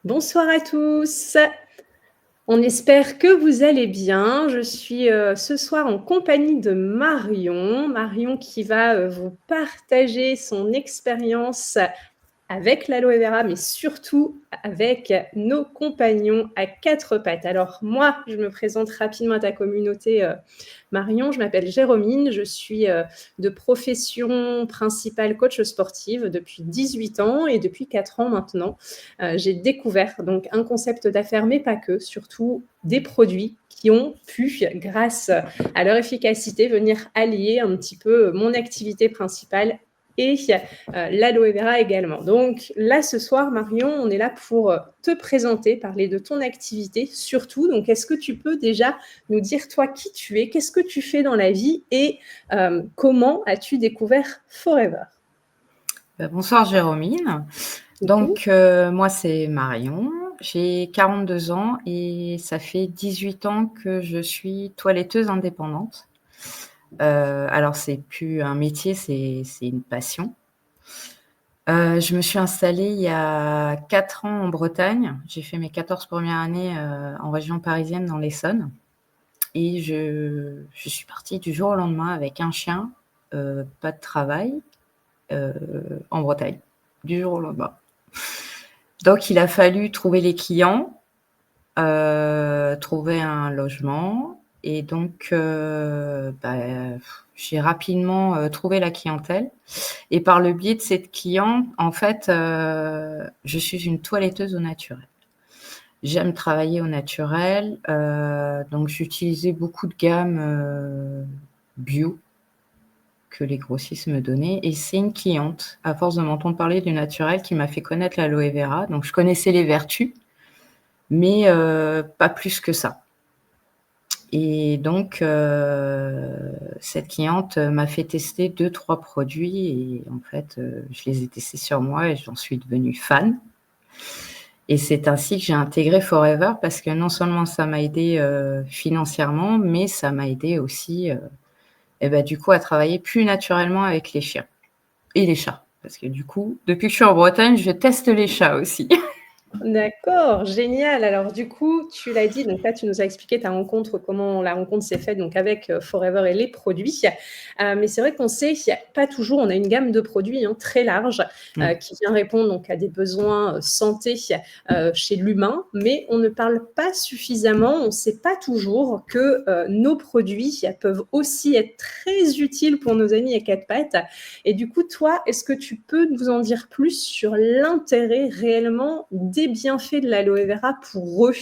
Bonsoir à tous. On espère que vous allez bien. Je suis, ce soir en compagnie de Marion. Marion qui va, vous partager son expérience avec l'aloe vera, mais surtout avec nos compagnons à 4 pattes. Alors moi, je me présente rapidement à ta communauté, Marion. Je m'appelle Jérômine, je suis de profession principale coach sportive depuis 18 ans et depuis 4 ans maintenant, j'ai découvert donc un concept d'affaires, mais pas que, surtout des produits qui ont pu, grâce à leur efficacité, venir allier un petit peu mon activité principale et l'aloe vera également. Donc là, ce soir, Marion, on est là pour te présenter, parler de ton activité surtout. Donc, est-ce que tu peux déjà nous dire, toi, qui tu es, qu'est-ce que tu fais dans la vie et comment as-tu découvert Forever? Bonsoir Jérômine. Donc, moi, c'est Marion. J'ai 42 ans et ça fait 18 ans que je suis toiletteuse indépendante. Alors, c'est plus un métier, c'est une passion. Je me suis installée il y a 4 ans en Bretagne. J'ai fait mes 14 premières années en région parisienne dans l'Essonne. Et je suis partie du jour au lendemain avec un chien, pas de travail, en Bretagne, du jour au lendemain. Donc, il a fallu trouver les clients, trouver un logement et donc j'ai rapidement trouvé la clientèle et par le biais de cette cliente, en fait, je suis une toiletteuse au naturel. J'aime travailler au naturel, donc j'utilisais beaucoup de gammes bio que les grossistes me donnaient et c'est une cliente, à force de m'entendre parler du naturel, qui m'a fait connaître l'aloe vera. Donc je connaissais les vertus, mais pas plus que ça. Et donc cette cliente m'a fait tester 2-3 produits et en fait, je les ai testés sur moi et j'en suis devenue fan. Et c'est ainsi que j'ai intégré Forever parce que non seulement ça m'a aidée financièrement, mais ça m'a aidée aussi du coup à travailler plus naturellement avec les chiens et les chats. Parce que du coup, depuis que je suis en Bretagne, je teste les chats aussi. D'accord, génial. Alors du coup, tu l'as dit, donc là, tu nous as expliqué ta rencontre, comment la rencontre s'est faite donc avec Forever et les produits. Mais c'est vrai qu'on sait qu'il n'y a pas toujours, on a une gamme de produits très large qui vient répondre donc à des besoins santé chez l'humain, mais on ne parle pas suffisamment, on ne sait pas toujours que nos produits peuvent aussi être très utiles pour nos amis à 4 pattes. Et du coup, toi, est-ce que tu peux nous en dire plus sur l'intérêt réellement des bienfaits de l'aloe vera pour eux?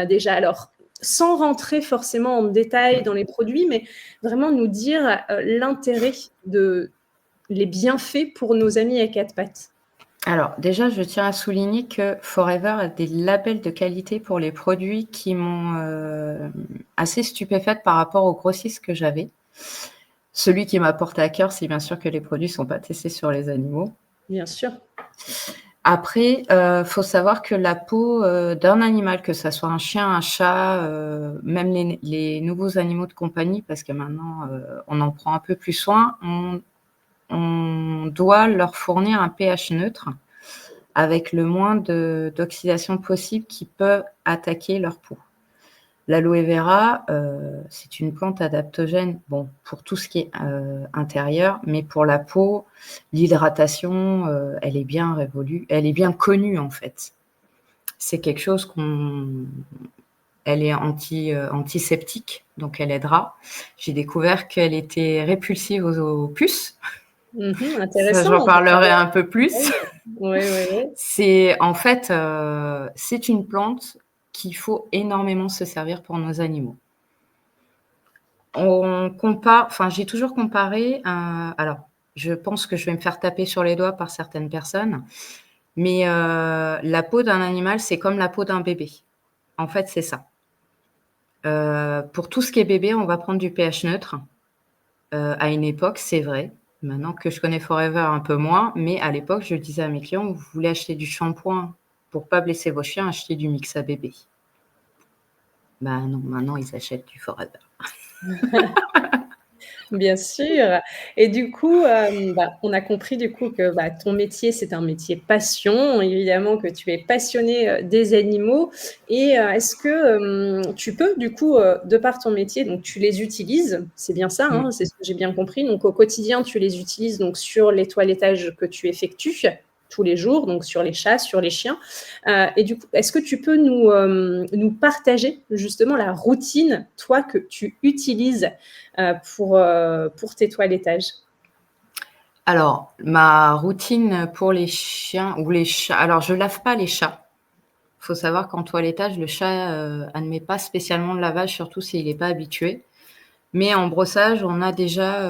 Déjà, alors, sans rentrer forcément en détail dans les produits, mais vraiment nous dire l'intérêt de les bienfaits pour nos amis à 4 pattes. Alors déjà, je tiens à souligner que Forever a des labels de qualité pour les produits qui m'ont assez stupéfaite par rapport aux grossistes que j'avais. Celui qui m'a porté à cœur, c'est bien sûr que les produits ne sont pas testés sur les animaux. Bien sûr. Après, faut savoir que la peau d'un animal, que ça soit un chien, un chat, même les nouveaux animaux de compagnie, parce que maintenant on en prend un peu plus soin, on doit leur fournir un pH neutre avec le moins d'oxydation possible qui peut attaquer leur peau. L'aloe vera, c'est une plante adaptogène, bon, pour tout ce qui est intérieur, mais pour la peau, l'hydratation, elle est bien révolue, elle est bien connue en fait. C'est quelque chose elle est antiseptique, donc elle aidera. J'ai découvert qu'elle était répulsive aux puces. Ça, j'en Intéressant de parlerai savoir. un peu plus. Oui, oui, oui. C'est en fait, c'est une plante qu'il faut énormément se servir pour nos animaux. On compare, enfin, j'ai toujours comparé alors, je pense que je vais me faire taper sur les doigts par certaines personnes, mais la peau d'un animal, c'est comme la peau d'un bébé. En fait, c'est ça. Pour tout ce qui est bébé, on va prendre du pH neutre. À une époque, c'est vrai. Maintenant que je connais Forever un peu moins, mais à l'époque, je disais à mes clients: «Vous voulez acheter du shampoing pour pas blesser vos chiens, achetez du mix à bébé». Bah non, maintenant ils achètent du Forever. Bien sûr. Et du coup, on a compris du coup que, ton métier, c'est un métier passion, évidemment que tu es passionné, des animaux et est-ce que, tu peux du coup, de par ton métier, donc tu les utilises, c'est bien ça, Mmh. hein? C'est ce que j'ai bien compris, donc au quotidien, tu les utilises donc sur les toilettages que tu effectues tous les jours, donc sur les chats, sur les chiens, et du coup, est-ce que tu peux nous partager justement la routine, toi, que tu utilises pour tes toilettages? Alors, ma routine pour les chiens ou les chats, alors je lave pas les chats. Faut savoir qu'en toilettage, le chat, admet pas spécialement le lavage, surtout s'il est pas habitué. Mais en brossage, on a déjà,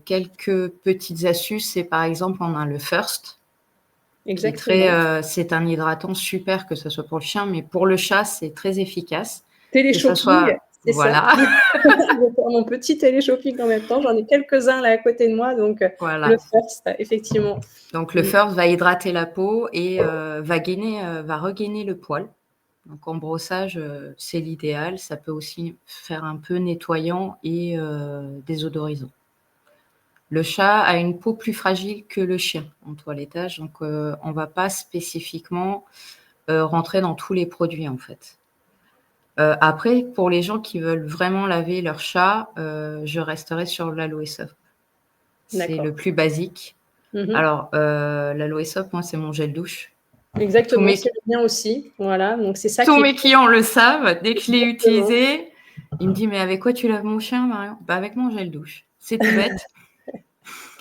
quelques petites astuces. C'est par exemple, on a le First qui est très, Exactement. c'est un hydratant super, que ce soit pour le chien, mais pour le chat, c'est très efficace. Que ça Téléshopping, soit c'est ça. voilà, Je vais faire mon petit téléshopping en même temps. J'en ai quelques-uns là à côté de moi, donc le voilà. first, effectivement. Donc le Mmh. First va hydrater la peau et va regainer le poil. Donc en brossage, c'est l'idéal. Ça peut aussi faire un peu nettoyant et désodorisant. Le chat a une peau plus fragile que le chien en toilettage, donc on va pas spécifiquement, rentrer dans tous les produits, en fait. Après, pour les gens qui veulent vraiment laver leur chat, je resterai sur l'Aloe Soft. C'est D'accord. le plus basique. Mmh. Alors, l'Aloe Soft, moi, c'est mon gel douche. Tous Exactement, mes c'est le mien aussi. Voilà, donc c'est ça tous qui est mes clients le savent. Dès que je l'ai exactement. utilisé, ils me disent: «Mais avec quoi tu laves mon chien, Marion?» «Bah, avec mon gel douche». C'est tout bête.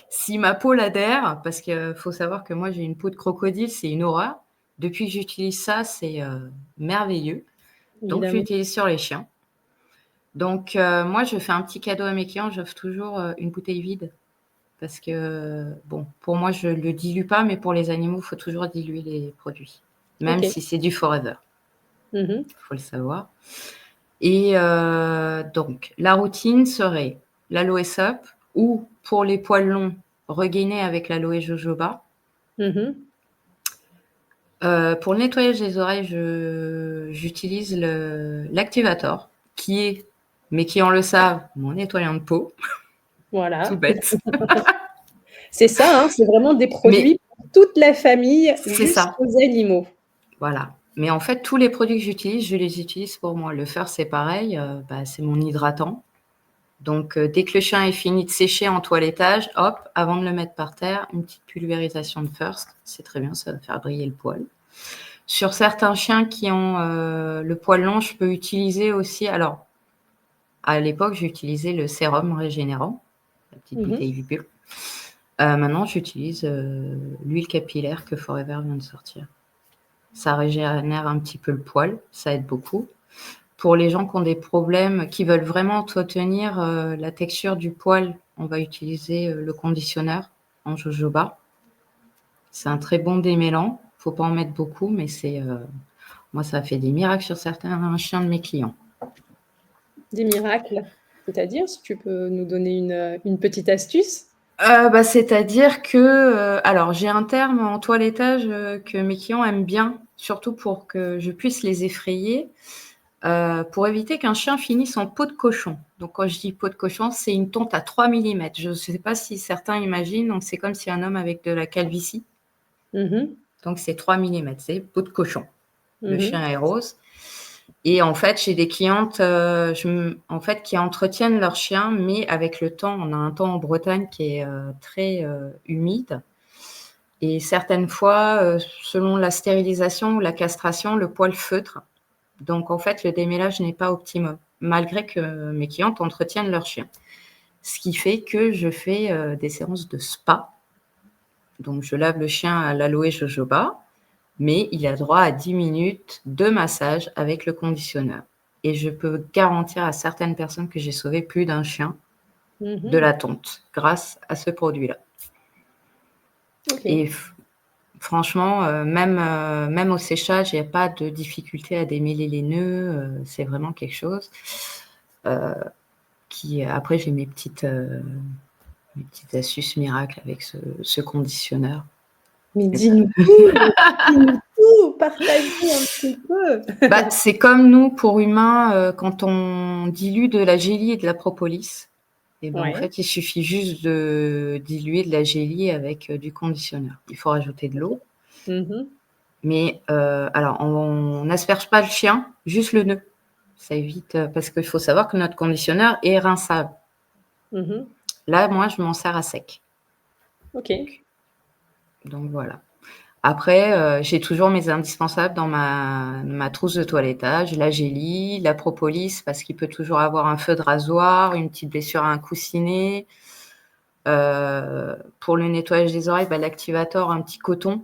Si ma peau l'adhère, parce que faut savoir que moi j'ai une peau de crocodile, c'est une horreur. Depuis que j'utilise ça, c'est, merveilleux. Donc je Évidemment. l'utilise sur les chiens. Donc moi je fais un petit cadeau à mes clients, j'offre toujours, une bouteille vide parce que, bon, pour moi je le dilue pas, mais pour les animaux, il faut toujours diluer les produits, même OK. si c'est du Forever, Mmh. faut le savoir. Et donc la routine serait l'Aloe Soap ou pour les poils longs, regainer avec l'Aloe Jojoba. Mmh. Pour le nettoyage des oreilles, j'utilise l'Activator qui est, mais qui en le savent, mon nettoyant de peau, tout Voilà. bête. C'est ça, hein, c'est vraiment des Mais produits pour toute la famille c'est ça, jusqu'aux animaux. voilà. Mais en fait, tous les produits que j'utilise, je les utilise pour moi. Le Fur, c'est pareil, c'est mon hydratant. Donc dès que le chien est fini de sécher en toilettage, hop, avant de le mettre par terre, une petite pulvérisation de First, c'est très bien, ça va faire briller le poil. Sur certains chiens qui ont, le poil long, je peux utiliser aussi, alors à l'époque, j'utilisais le sérum régénérant, la petite Mmh. bouteille bleue. Maintenant, j'utilise, l'huile capillaire que Forever vient de sortir. Ça régénère un petit peu le poil, ça aide beaucoup. Pour les gens qui ont des problèmes, qui veulent vraiment entretenir, la texture du poil, on va utiliser, le conditionneur en jojoba. C'est un très bon démêlant. Faut pas en mettre beaucoup, mais moi, ça a fait des miracles sur certains chiens de mes clients. Des miracles, c'est-à-dire? Si tu peux nous donner une petite astuce? C'est-à-dire que, alors j'ai un terme en toilettage, que mes clients aiment bien, surtout pour que je puisse les effrayer, pour éviter qu'un chien finisse en peau de cochon. Donc quand je dis peau de cochon, c'est une tonte à 3 millimètres. Je ne sais pas si certains imaginent, donc c'est comme si un homme avec de la calvitie, Mmh. donc c'est 3 millimètres, c'est peau de cochon. Le Mmh. chien est rose. Et en fait, j'ai des clientes, en fait, qui entretiennent leur chien, mais avec le temps, on a un temps en Bretagne qui est, très, humide et certaines fois, selon la stérilisation ou la castration, le poil feutre. Donc en fait, le démêlage n'est pas optimum, malgré que mes clientes entretiennent leur chien. Ce qui fait que je fais, des séances de spa. Donc je lave le chien à l'aloe jojoba, mais il a droit à 10 minutes de massage avec le conditionneur. Et je peux garantir à certaines personnes que j'ai sauvé plus d'un chien de Mmh. la tonte grâce à ce produit-là. Et OK. franchement, même au séchage, il y a pas de difficulté à démêler les nœuds, c'est vraiment quelque chose, heu, qui après j'ai mes petites astuces miracles avec ce conditionneur. Mais Et bah, dis-nous tout, partagez un petit peu. c'est comme nous pour humains, quand on dilue de la gélie et de la propolis. Et ben, en Ouais. fait, il suffit juste de diluer de la gélie avec, du conditionneur. Il faut rajouter de l'eau, Mmh. mais alors on n'asperge pas le chien, juste le nœud. Ça évite, parce qu'il faut savoir que notre conditionneur est rinçable. Mmh. Là, moi, je m'en sers à sec, OK. donc voilà. Après, j'ai toujours mes indispensables dans ma trousse de toilettage, la gélie, la propolis parce qu'il peut toujours avoir un feu de rasoir, une petite blessure à un coussinet. Pour le nettoyage des oreilles, bah, l'activator, un petit coton,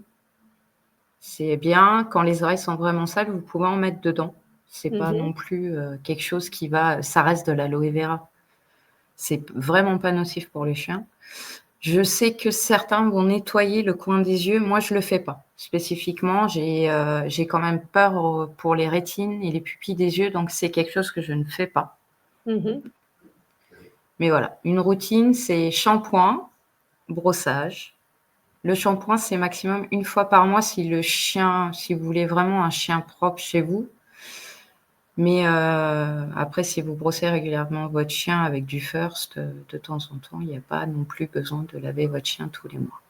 c'est bien. Quand les oreilles sont vraiment sales, vous pouvez en mettre dedans. C'est pas Mmh. non plus, quelque chose qui va ça reste de l'aloe vera. C'est vraiment pas nocif pour les chiens. Je sais que certains vont nettoyer le coin des yeux. Moi, je le fais pas. Spécifiquement, j'ai quand même peur, pour les rétines et les pupilles des yeux, donc c'est quelque chose que je ne fais pas. Mmh. Mais voilà, une routine, c'est shampoing, brossage. Le shampoing, c'est maximum une fois par mois si vous voulez vraiment un chien propre chez vous. Mais après, si vous brossez régulièrement votre chien avec du First, de temps en temps, il n'y a pas non plus besoin de laver votre chien tous les mois.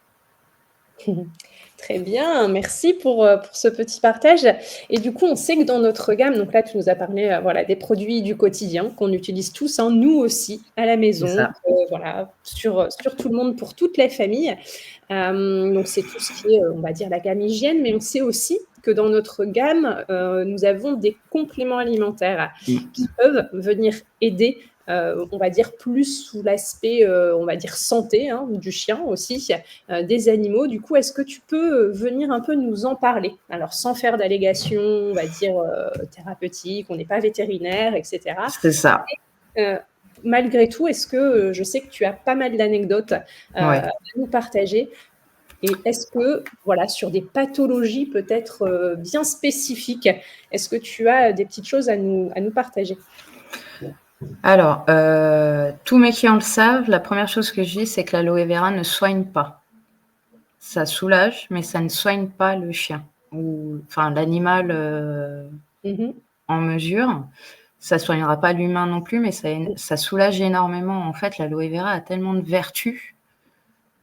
Très bien, merci pour ce petit partage et du coup, on sait que dans notre gamme, donc là, tu nous as parlé, voilà, des produits du quotidien qu'on utilise tous, hein, nous aussi, à la C'est maison, ça. voilà, sur tout le monde, pour toute la famille. Donc c'est tout ce qui est, on va dire la gamme hygiène, mais on sait aussi que dans notre gamme, nous avons des compléments alimentaires Mmh. qui peuvent venir aider, on va dire plus sous l'aspect, on va dire santé, hein, du chien aussi, des animaux. Du coup, est-ce que tu peux, venir un peu nous en parler? Alors sans faire d'allégations, on va dire, thérapeutiques, on n'est pas vétérinaire et cetera. C'est ça. Heu, Malgré tout, est-ce que, je sais que tu as pas mal d'anecdotes, Ouais. à nous partager et est-ce que, voilà, sur des pathologies peut-être, bien spécifiques, est-ce que tu as des petites choses à nous partager? Alors, tous mes clients le savent, la première chose que je dis, c'est que l'aloe vera ne soigne pas. Ça soulage, mais ça ne soigne pas le chien ou enfin l'animal, Mmh mh. en mesure. Ça soignera pas l'humain non plus, mais ça soulage énormément. En fait, l'aloe vera a tellement de vertus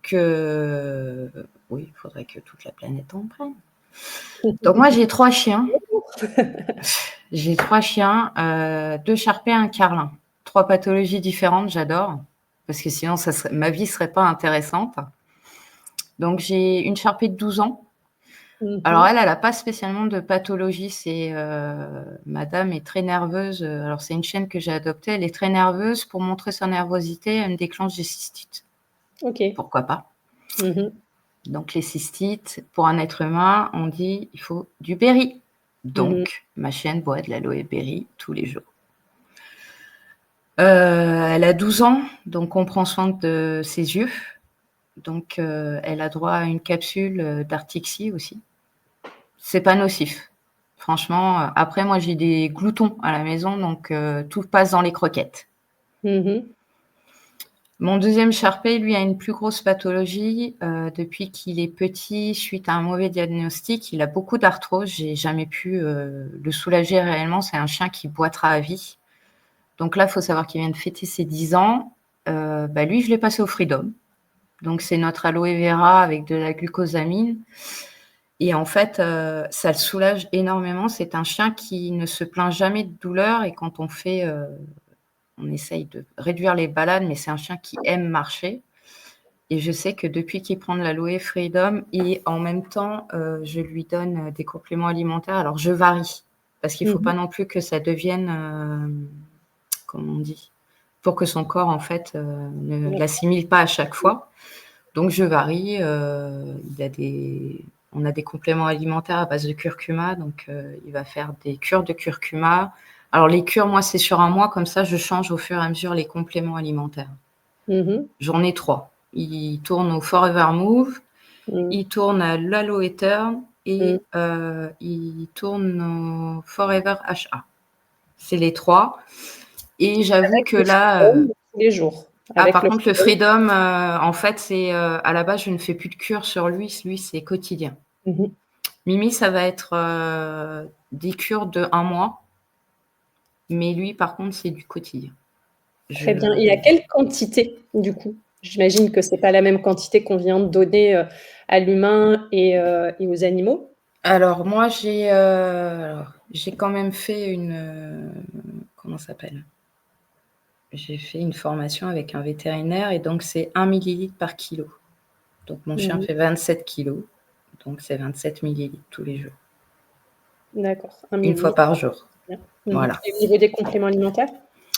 que oui, il faudrait que toute la planète en prenne. Donc moi, j'ai 3 chiens. J'ai 3 chiens, 2 Shar-Pei, 1 Carlin. 3 pathologies différentes, j'adore, parce que sinon ma vie serait pas intéressante. Donc j'ai une Shar-Pei de 12 ans. Mmh Alors mh. elle a pas spécialement de pathologie, madame est très nerveuse, alors c'est une chienne que j'ai adoptée, elle est très nerveuse. Pour montrer sa nervosité, elle me déclenche des cystites. OK. Pourquoi pas? Mmh mh. Donc les cystites, pour un être humain, on dit: «Il faut du berry». Mmh mh. Donc ma chienne boit de l'aloe berry tous les jours. Elle a 12 ans, donc on prend soin de ses yeux. Donc elle a droit à une capsule, d'Artixi aussi. C'est pas nocif. Franchement, après moi j'ai des gloutons à la maison, donc tout passe dans les croquettes. Mmh mh. Mon deuxième Shar-Pei, lui, a une plus grosse pathologie, depuis qu'il est petit, suite à un mauvais diagnostic, il a beaucoup d'arthrose. J'ai jamais pu, le soulager réellement. C'est un chien qui boitera à vie. Donc là, il faut savoir qu'il vient de fêter ses 10 ans. Bah, lui, je l'ai passé au Freedom. Donc c'est notre aloe vera avec de la glucosamine et en fait, ça le soulage énormément. C'est un chien qui ne se plaint jamais de douleur et quand on essaye de réduire les balades, mais c'est un chien qui aime marcher et je sais que depuis qu'il prend de l'aloe Freedom et en même temps, je lui donne, des compléments alimentaires. Alors je varie parce qu'il Mmh faut pas mh. non plus que ça devienne, comment on dit? Pour que son corps en fait, ne D'accord. l'assimile pas à chaque fois. Donc je varie, il a des on a des compléments alimentaires à base de curcuma, donc il va faire des cures de curcuma. Alors les cures, moi, c'est sur un mois, comme ça je change au fur et à mesure les compléments alimentaires. Mmh mh. J'en ai 3. Il tourne au Forever Move, Mmh. il tourne à l'Aloe Turn Mmh. et il tourne au Forever HA. C'est les 3 et j'avoue Avec que le là, freedom tous les jours? ah Avec par le contre le freedom? Freedom, en fait c'est, à la base je ne fais plus de cure sur lui, c'est quotidien. Mmh mh. Mimi ça va être, des cures de 1 mois, mais lui par contre c'est du quotidien. Très bien, Je et à quelle quantité, du coup? J'imagine que c'est pas la même quantité qu'on vient de donner, à l'humain et aux animaux? alors moi j'ai quand même fait comment ça s'appelle? J'ai fait une formation avec un vétérinaire et donc c'est 1 millilitre par kilo. Donc mon chien Mmh. fait 27 kilos, donc c'est 27 millilitres tous les jours, D'accord, 1 une fois millilitre, par jour. bien. Mmh. Voilà. Et au niveau des compléments alimentaires?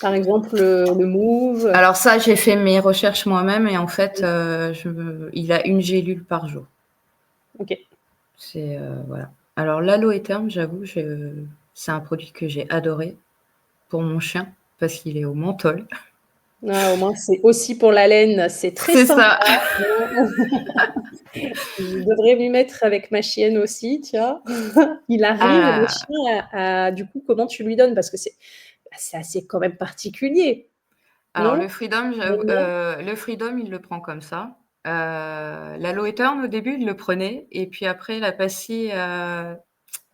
Par exemple, le Mouve? Alors ça, j'ai fait mes recherches moi-même et en fait, il a une gélule par jour. OK. Voilà. Alors l'Aloe Therme, j'avoue, c'est un produit que j'ai adoré pour mon chien parce qu'il est au menthol. Ah, au moins, c'est aussi pour la laine, c'est très C'est sympa. ça. Je devrais m'y mettre avec ma chienne aussi, tiens. Il arrive, le Ah, chien, à du coup, comment tu lui donnes? Parce que c'est assez quand même particulier, alors non? J'aime bien. Le Freedom, il le prend comme ça. L'Aloe Turn, au début, il le prenait et puis après la pastille,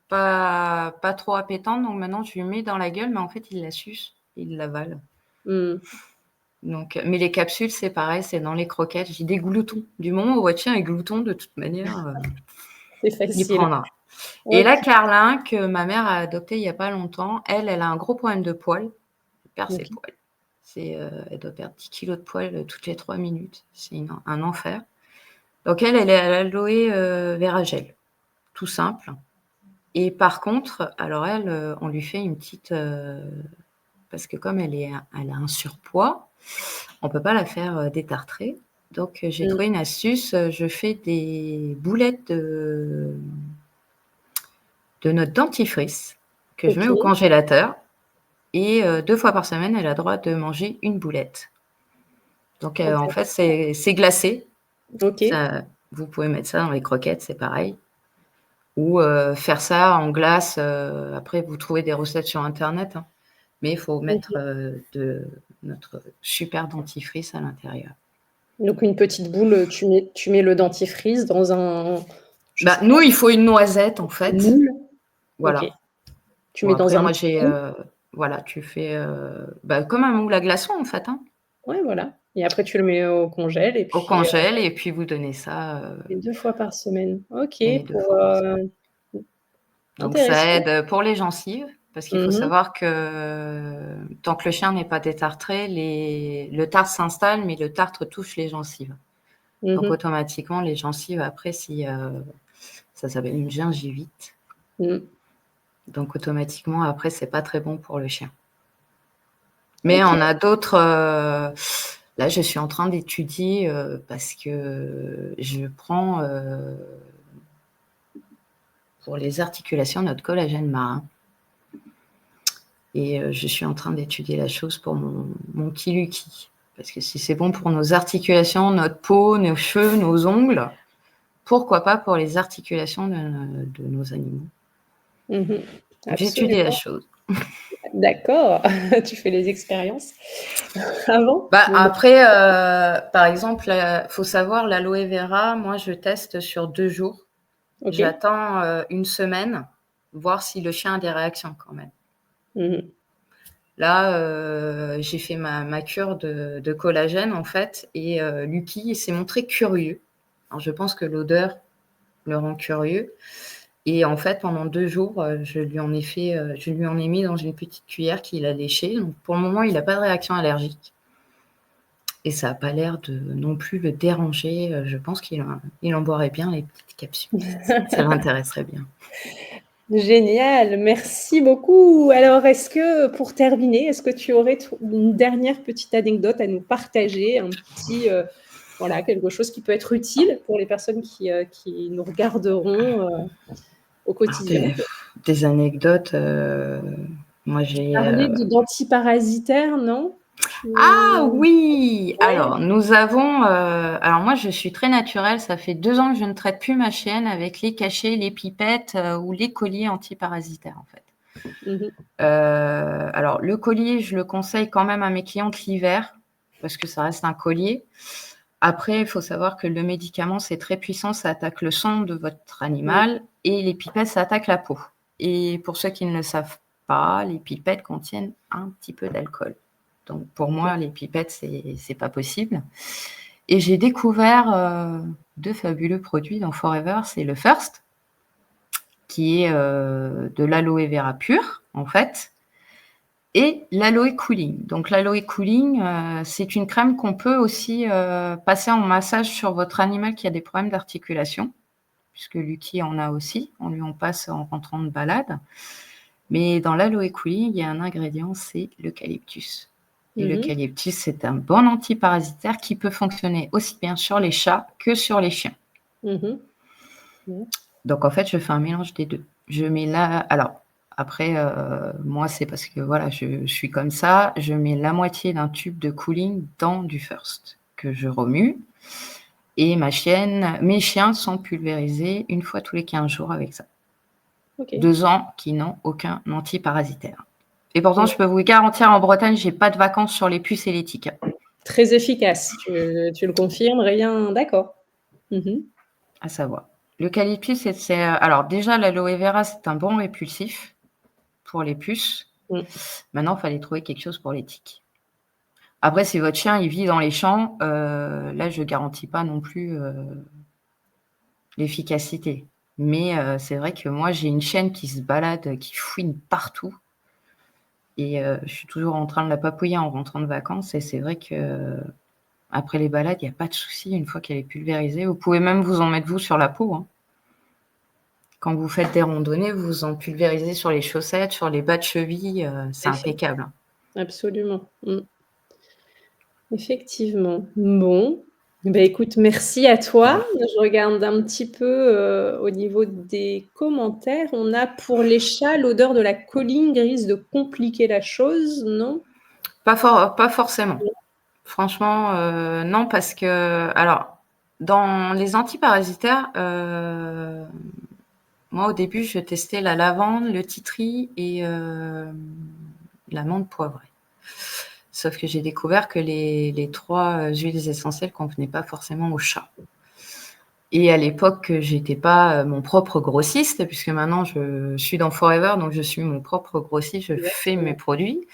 pas trop appétante, donc maintenant je lui mets dans la gueule, mais en fait, il la suce, il l'avale. Mmh. Donc mais les capsules, c'est pareil, c'est dans les croquettes. J'ai des gloutons. Du moment où votre chien est glouton, de toute manière, C'est il facile. prendra. Et OK. la Carlin, que ma mère a adoptée il y a pas longtemps, elle a un gros problème de poils. Elle perd ses OK. poils. Elle doit perdre 10 kilogrammes de poils, toutes les 3 minutes. C'est un enfer. Donc elle est à l'aloe, vera gel, tout simple. Et par contre, alors elle, on lui fait une petite, parce que comme elle a un surpoids, on peut pas la faire, détartrer. Donc j'ai Mmh. trouvé une astuce, je fais des boulettes de notre dentifrice que je mets au OK. congélateur et 2 fois par semaine, elle a droit de manger une boulette. Donc en fait, Intéressant. c'est glacé. OK. Ça Vous pouvez mettre ça dans les croquettes, c'est pareil ou faire ça en glace, après vous trouvez des recettes sur internet, hein, mais il faut mettre, OK. de notre super dentifrice à l'intérieur. Donc une petite boule, tu mets le dentifrice dans un, je Bah, sais pas, nous, il faut une noisette en un fait, moule? OK. voilà. Tu Bon mets dans après un moi petit j'ai, moule? voilà, tu fais, bah, comme un moule à glaçons en fait, hein, Ouais, voilà, et après tu le mets au congèle au congèle et puis vous donnez ça, et 2 fois par semaine. OK, et 2 pour, fois par semaine. Donc ça intéressant. aide, pour les gencives, parce qu'il faut Mmh mh. savoir que tant que le chien n'est pas détartré, le tartre s'installe, mais le tartre touche les gencives. Mmh Donc mh. automatiquement, les gencives après si, ça s'appelle une gingivite, Mmh. donc automatiquement après c'est pas très bon pour le chien. Mais OK. on a d'autres, là je suis en train d'étudier, parce que je prends, pour les articulations notre collagène marin et je suis en train d'étudier la chose pour mon petit Lucky. Parce que si c'est bon pour nos articulations, notre peau, nos cheveux, nos ongles, pourquoi pas pour les articulations de nos animaux? Mmh mh. J'étudie la Absolument. chose. D'accord. Tu fais les expériences avant? Bah, Bon, bah, après, par exemple, faut savoir l'aloe vera, moi je teste sur 2 jours. OK. J'attends, 1 semaine, voir si le chien a des réactions quand même. Mmh mh. Là, j'ai fait ma cure de collagène en fait et Lucky, il s'est montré curieux. Alors je pense que l'odeur le rend curieux et en fait pendant 2 jours, je lui en ai mis dans une petite cuillère qu'il a léchée. Donc pour le moment, il a pas de réaction allergique et ça a pas l'air de non plus le déranger, je pense il en boirait bien les petites capsules. Ça l'intéresserait bien. Génial, merci beaucoup. Alors, est-ce que, pour terminer, est-ce que tu aurais une dernière petite anecdote à nous partager, un petit, voilà, quelque chose qui peut être utile pour les personnes qui nous regarderont, au Alors quotidien? des anecdotes, moi j'ai, Parler de d'antiparasitaire, non? Tu ah oui! Ouais, Alors nous avons, alors moi je suis très naturelle, ça fait 2 ans que je ne traite plus ma chienne avec les cachets, les pipettes, ou les colliers antiparasitaires, en fait. mmh mh. Alors le collier, je le conseille quand même à mes clientes l'hiver, parce que ça reste un collier. Après, il faut savoir que le médicament, c'est très puissant, ça attaque le sang de votre Mmh. animal et les pipettes, ça attaque la peau. Et pour ceux qui ne le savent pas, les pipettes contiennent un petit peu d'alcool. Donc pour OK. moi, les pipettes, c'est pas possible. Et j'ai découvert 2 fabuleux produits dans Forever. C'est le First, qui est, de l'aloe vera pur, en fait, et l'aloe cooling. Donc l'aloe cooling, c'est une crème qu'on peut aussi, passer en massage sur votre animal qui a des problèmes d'articulation, puisque Lucky en a aussi. On lui en passe en rentrant de balade. Mais dans l'aloe cooling, il y a un ingrédient, c'est l'eucalyptus. Et Mmh. l'eucalyptus, c'est un bon antiparasitaire qui peut fonctionner aussi bien sur les chats que sur les chiens. Mmh. Ouais. Donc en fait, je fais un mélange des 2. Je mets la alors après, moi, c'est parce que voilà, je suis comme ça. Je mets la moitié d'un tube de cooling dans du First que je remue et mes chiens sont pulvérisés une fois tous les 15 jours avec ça. OK. 2 ans qui n'ont aucun antiparasitaire. Et pourtant, Ouais. je peux vous garantir, en Bretagne, j'ai pas de vacances sur les puces et les tiques. Très efficace, tu le confirmes, rien d'accord. Mmh. À savoir. L'eucalyptus, alors déjà, l'aloe vera, c'est un bon répulsif pour les puces. Mmh. Maintenant, il fallait trouver quelque chose pour les tiques. Après, si votre chien, il vit dans les champs, là, je garantis pas non plus, l'efficacité. Mais c'est vrai que moi, j'ai une chienne qui se balade, qui fouine partout et je suis toujours en train de la papouiller en rentrant de vacances et c'est vrai qu'après les balades, il y a pas de souci une fois qu'elle est pulvérisée. Vous pouvez même vous en mettre, vous, sur la peau, hein. Quand vous faites des randonnées, vous en pulvérisez sur les chaussettes, sur les bas de cheville, c'est Effet, impeccable, hein. absolument. Mmh. Effectivement. Bon, bah, écoute, merci à toi. Je regarde un petit peu, au niveau des commentaires. On a pour les chats, l'odeur de la colline risque de compliquer la chose, non? Pas forcément. Franchement, non parce que alors dans les antiparasitaires, moi au début je testais la lavande, le titri et l'amande poivrée. Sauf que j'ai découvert que les 3 huiles essentielles convenaient pas forcément aux chats. Et à l'époque, j'étais pas, mon propre grossiste puisque maintenant je suis dans Forever, donc je suis mon propre grossiste, je fais mes Exactement. produits.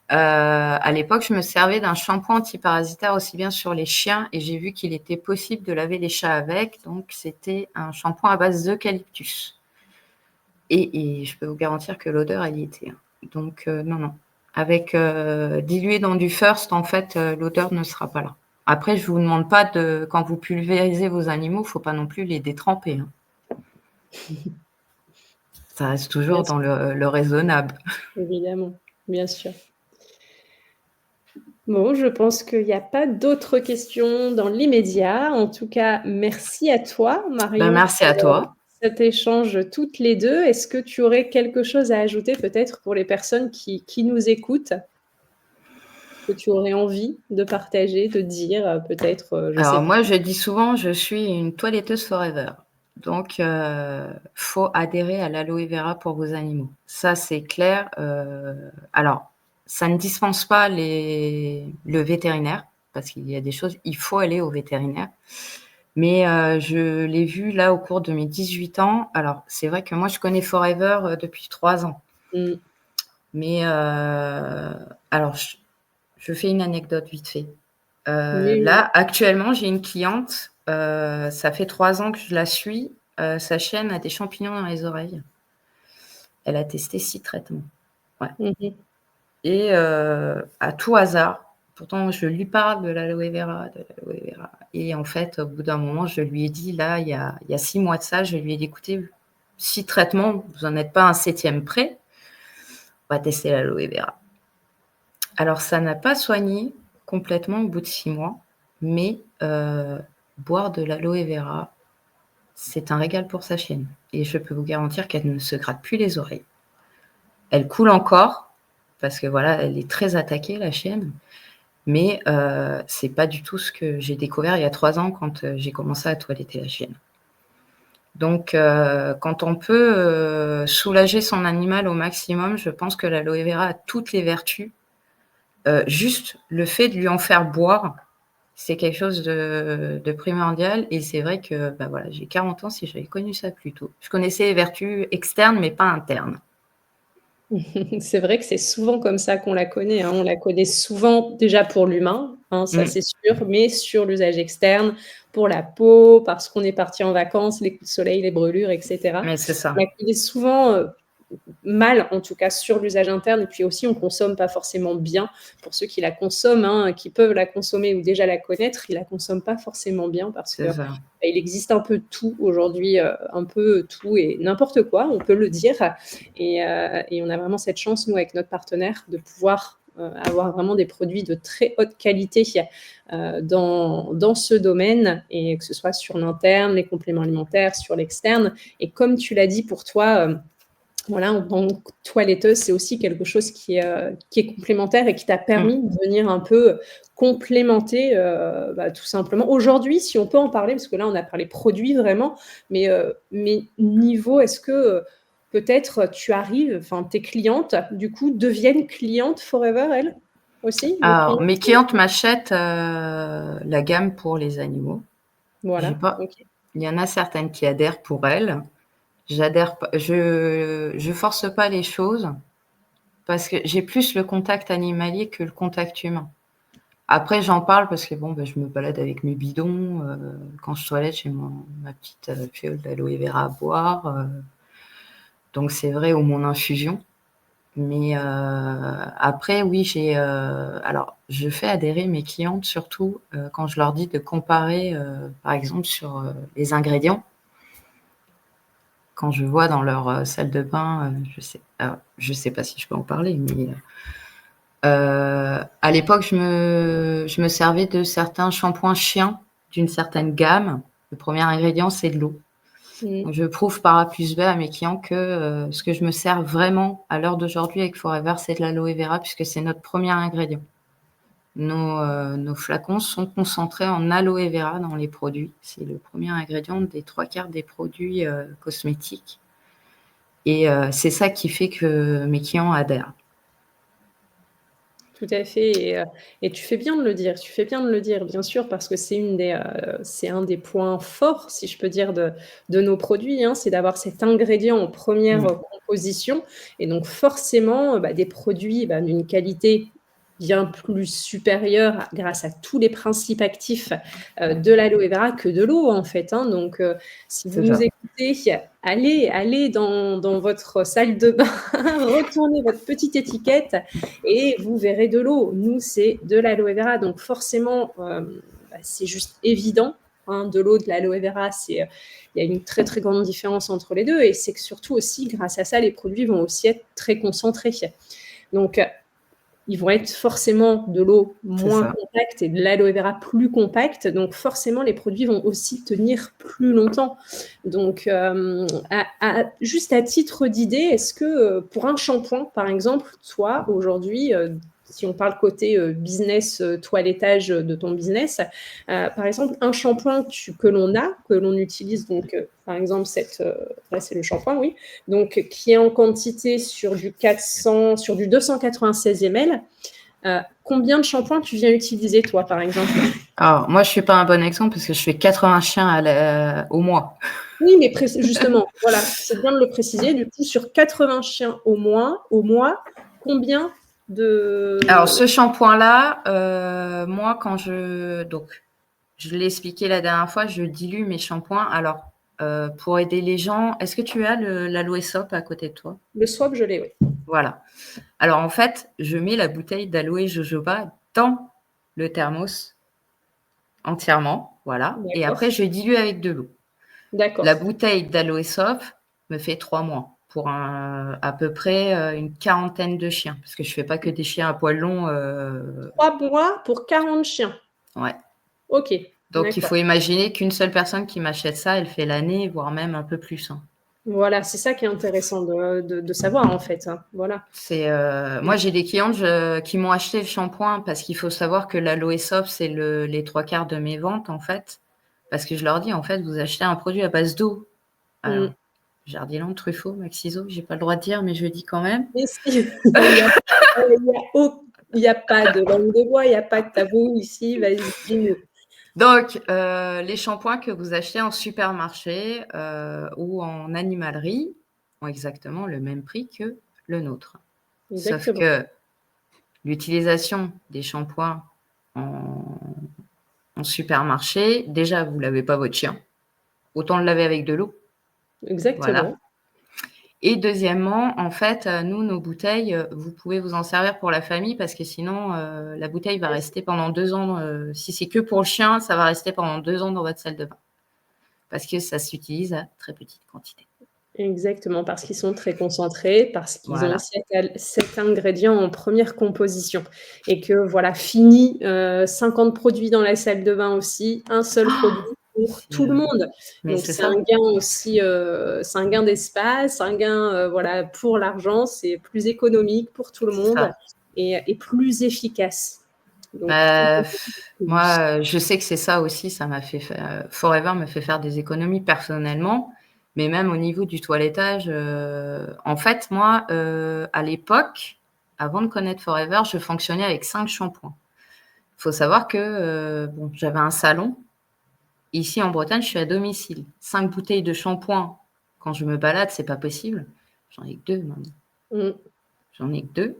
À l'époque, je me servais d'un shampoing antiparasitaire aussi bien sur les chiens et j'ai vu qu'il était possible de laver les chats avec, donc c'était un shampoing à base d'eucalyptus et je peux vous garantir que l'odeur, elle y était, hein. Donc non, non. Avec, dilué dans du First, en fait, l'odeur ne sera pas là. Après, je vous demande pas de quand vous pulvérisez vos animaux, faut pas non plus les détremper, hein. Ça reste Bien toujours dans sûr, le raisonnable. évidemment, bien sûr. Bon, je pense qu'il y a pas d'autres questions dans l'immédiat. En tout cas, merci à toi, Ben, Marion, merci à toi. cet échange toutes les 2. Est-ce que tu aurais quelque chose à ajouter peut-être pour les personnes qui nous écoutent? Que tu aurais envie de partager, de dire, peut-être, je sais Alors pas. moi, je dis souvent, je suis une toiletteuse forever. Donc, faut adhérer à l'aloe vera pour vos animaux. Ça, c'est clair. Alors, ça ne dispense pas le vétérinaire, parce qu'il y a des choses, il faut aller au vétérinaire. Mais, je l'ai vu là au cours de mes 18 ans. Alors, c'est vrai que moi, je connais Forever, depuis 3 ans. Mmh. Mais, alors je fais une anecdote vite fait. Oui, oui. Là, actuellement, j'ai une cliente, ça fait 3 ans que je la suis, sa chienne a des champignons dans les oreilles. Elle a testé 6 traitements. Ouais Mmh mh. et à tout hasard, pourtant je lui parle de l'aloe vera et en fait, au bout d'un moment, je lui ai dit là, il y a 6 mois de ça, je lui ai dit: «Écoutez, 6 traitements, vous en êtes pas à un 7e près, on va tester l'aloe vera». Alors ça n'a pas soigné complètement au bout de 6 mois, mais boire de l'aloe vera, c'est un régal pour sa chienne et je peux vous garantir qu'elle ne se gratte plus les oreilles. Elle coule encore parce que voilà, elle est très attaquée la chienne, mais c'est pas du tout ce que j'ai découvert il y a 3 ans quand, j'ai commencé à toiletter la chienne. Donc quand on peut, soulager son animal au maximum, je pense que l'aloe vera a toutes les vertus. Juste le fait de lui en faire boire, c'est quelque chose de primordial et c'est vrai que, bah, voilà, j'ai 40 ans, si j'avais connu ça plus tôt. Je connaissais les vertus externes, mais pas internes. C'est vrai que c'est souvent comme ça qu'on la connaît, hein. On la connaît souvent déjà pour l'humain, hein, ça Mmh, c'est sûr, mais sur l'usage externe, pour la peau, parce qu'on est parti en vacances, les coups de soleil, les brûlures et cetera. mais c'est On ça. la connaît souvent, mal, en tout cas sur l'usage interne et puis aussi on consomme pas forcément bien. Pour ceux qui la consomment, hein, qui peuvent la consommer ou déjà la connaître, ils la consomment pas forcément bien parce que, C'est ça. il existe un peu tout aujourd'hui, un peu tout et n'importe quoi, on peut le dire et on a vraiment cette chance, nous, avec notre partenaire, de pouvoir, avoir vraiment des produits de très haute qualité, dans ce domaine et que ce soit sur l'interne, les compléments alimentaires, sur l'externe et comme tu l'as dit pour toi, voilà, en tant que toiletteuse, c'est aussi quelque chose qui est complémentaire et qui t'a Mmh. permis de venir un peu complémenter, bah, tout simplement. Aujourd'hui, si on peut en parler, parce que là, on a parlé produits vraiment, mais niveau, est-ce que, peut-être tu arrives enfin tes clientes, du coup, deviennent clientes Forever, elles, aussi? Vos Alors, clientes? mes clientes m'achètent, la gamme pour les animaux. J'ai Voilà, pas OK. Il y en a certaines qui adhèrent pour elles. J'adhère pas, je force pas les choses parce que j'ai plus le contact animalier que le contact humain. Après, j'en parle parce que bon, bah, je me balade avec mes bidons, quand je toilette, j'ai ma petite, fiole d'aloe vera à boire, donc c'est vrai, ou mon infusion. Mais, après oui, alors je fais adhérer mes clientes surtout, quand je leur dis de comparer, par exemple sur, les ingrédients. Quand je vois dans leur, salle de bain, je sais pas si je peux en parler, mais, à l'époque, je me servais de certains shampoings chiens d'une certaine gamme. Le premier ingrédient, c'est de l'eau. Mmh. Donc je prouve par A plus B à mes clients que, ce que je me sers vraiment à l'heure d'aujourd'hui avec Forever, c'est de l'aloe vera puisque c'est notre premier ingrédient. Nos flacons sont concentrés en aloe vera dans les produits. C'est le premier ingrédient des 3/4 des produits, cosmétiques et c'est ça qui fait que mes clients adhèrent. Tout à fait et tu fais bien de le dire, tu fais bien de le dire, bien sûr, parce que c'est un des points forts, si je peux dire, de nos produits, hein, c'est d'avoir cet ingrédient en première Mmh, composition et donc forcément, bah, des produits, bah, d'une qualité bien plus supérieure grâce à tous les principes actifs, de l'aloe vera que de l'eau, en fait, hein, donc si vous c'est nous ça. écoutez, allez dans votre salle de bain, retournez votre petite étiquette et vous verrez de l'eau. Nous, c'est de l'aloe vera, donc forcément, bah, c'est juste évident, hein, de l'eau, de l'aloe vera, il y a une très très grande différence entre les deux, et c'est que surtout aussi, grâce à ça, les produits vont aussi être très concentrés. Donc, ils vont être forcément de l'eau C'est moins ça. compacte et de l'aloe vera plus compacte, donc forcément les produits vont aussi tenir plus longtemps. Donc, juste à titre d'idée, est-ce que pour un shampoing, par exemple, toi, aujourd'hui, si on parle côté business, toilettage de ton business, par exemple, un shampoing que l'on utilise, donc par exemple, là c'est le shampoing, oui, donc qui est en quantité sur du 400, sur du 296 ml. Combien de shampoings tu viens utiliser, toi, par exemple? Alors moi, je suis pas un bon exemple parce que je fais 80 chiens au mois. Oui, mais justement, voilà, c'est bien de le préciser. Du coup, sur 80 chiens au mois, combien Alors de... ce shampoing-là, moi donc je l'ai expliqué la dernière fois, je dilue mes shampoings. Alors, pour aider les gens, est-ce que tu as l'Aloe Soap à côté de toi? Le swap, je l'ai, oui. Voilà. Alors en fait, je mets la bouteille d'aloe jojoba dans le thermos entièrement, voilà, et D'accord. après je dilue avec de l'eau. La D'accord. bouteille d'aloe soap me fait 3 mois pour à peu près, une quarantaine de chiens, parce que je fais pas que des chiens à poils longs, 3 mois pour 40 chiens. ouais. Ok, Donc il faut d'accord. imaginer qu'une seule personne qui m'achète ça, elle fait l'année, voire même un peu plus, hein. Voilà, c'est ça qui est intéressant de savoir, en fait, hein. Voilà. Moi j'ai des clientes qui m'ont acheté le shampoing parce qu'il faut savoir que l'aloe soap, c'est les 3/4 de mes ventes, en fait. Parce que je leur dis: «En fait, vous achetez un produit à base d'eau». Alors, Mm. Jardiland, Truffaut, Maxiso, j'ai pas le droit de dire, mais je le dis quand même. Mais si, il y a, il y a pas de langue de bois, il y a pas de tabou ici, vas-y, dis-nous. Donc, les shampoings que vous achetez en supermarché, ou en animalerie ont exactement le même prix que le nôtre. Sauf Exactement. que l'utilisation des shampoings en supermarché, déjà, vous lavez pas votre chien, autant le laver avec de l'eau, voilà. Exactement. Et deuxièmement, en fait, nous, nos bouteilles, vous pouvez vous en servir pour la famille parce que sinon, la bouteille va rester pendant 2 ans, si c'est que pour le chien, ça va rester pendant 2 ans dans votre salle de bain. Parce que ça s'utilise à très petite quantité. Exactement, parce qu'ils sont très concentrés, parce qu'ils ont Voilà, cet ingrédient en première composition et que voilà, fini, 50 produits dans la salle de bain aussi, un seul produit pour c'est, tout le monde. mais Donc c'est c'est ça, un gain aussi, c'est un gain d'espace, un gain, voilà, pour l'argent, c'est plus économique pour tout le c'est monde ça. et plus efficace. Donc Bah, oui. moi, je sais que c'est ça aussi, ça m'a fait Forever me fait faire des économies personnellement, mais même au niveau du toilettage, en fait, moi, à l'époque, avant de connaître Forever, je fonctionnais avec 5 shampoings. Il faut savoir que, bon, j'avais un salon. Ici, en Bretagne, je suis à domicile. 5 bouteilles de shampoing, quand je me balade, c'est pas possible. J'en ai que 2 maintenant. Mmh. J'en ai que 2.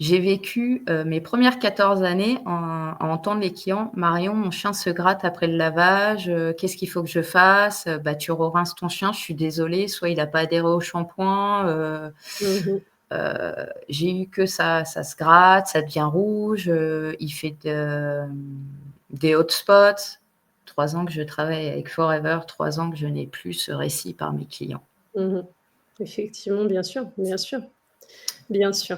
J'ai vécu, mes premières 14 années à entendre les clients: «Marion, mon chien se gratte après le lavage, qu'est-ce qu'il faut que je fasse?» «Bah, tu re-rinces ton chien, je suis désolée, soit il a pas adhéré au shampoing, Mmh mh. j'ai eu que ça se gratte, ça devient rouge, il fait des hot spots». 3 ans que je travaille avec Forever, 3 ans que je n'ai plus ce récit par mes clients. Mmh. Effectivement, bien sûr, bien sûr, bien sûr.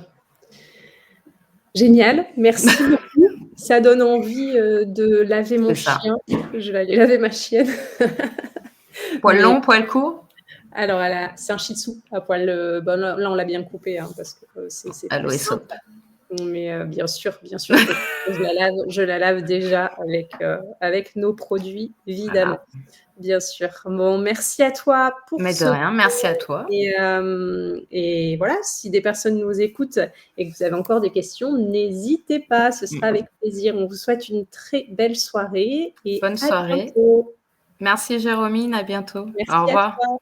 Génial, merci beaucoup. Ça donne envie, de laver mon C'est ça. chien. Je vais aller laver ma chienne. Poil Mais long, poil court? alors c'est un shih tzu à poil, bah, là on l'a bien coupé, hein, parce que, c'est plus Aloe simple. Soap. Mais, bien sûr que je la lave déjà avec nos produits, évidemment, Voilà. bien sûr. Bon, merci à toi pour Mais de ce rien, merci à toi. et voilà, si des personnes nous écoutent et que vous avez encore des questions, n'hésitez pas, ce sera Mmh. avec plaisir. On vous souhaite une très belle soirée et Bonne à soirée. bientôt. Merci Jérômine, à bientôt. Au Merci à revoir. toi.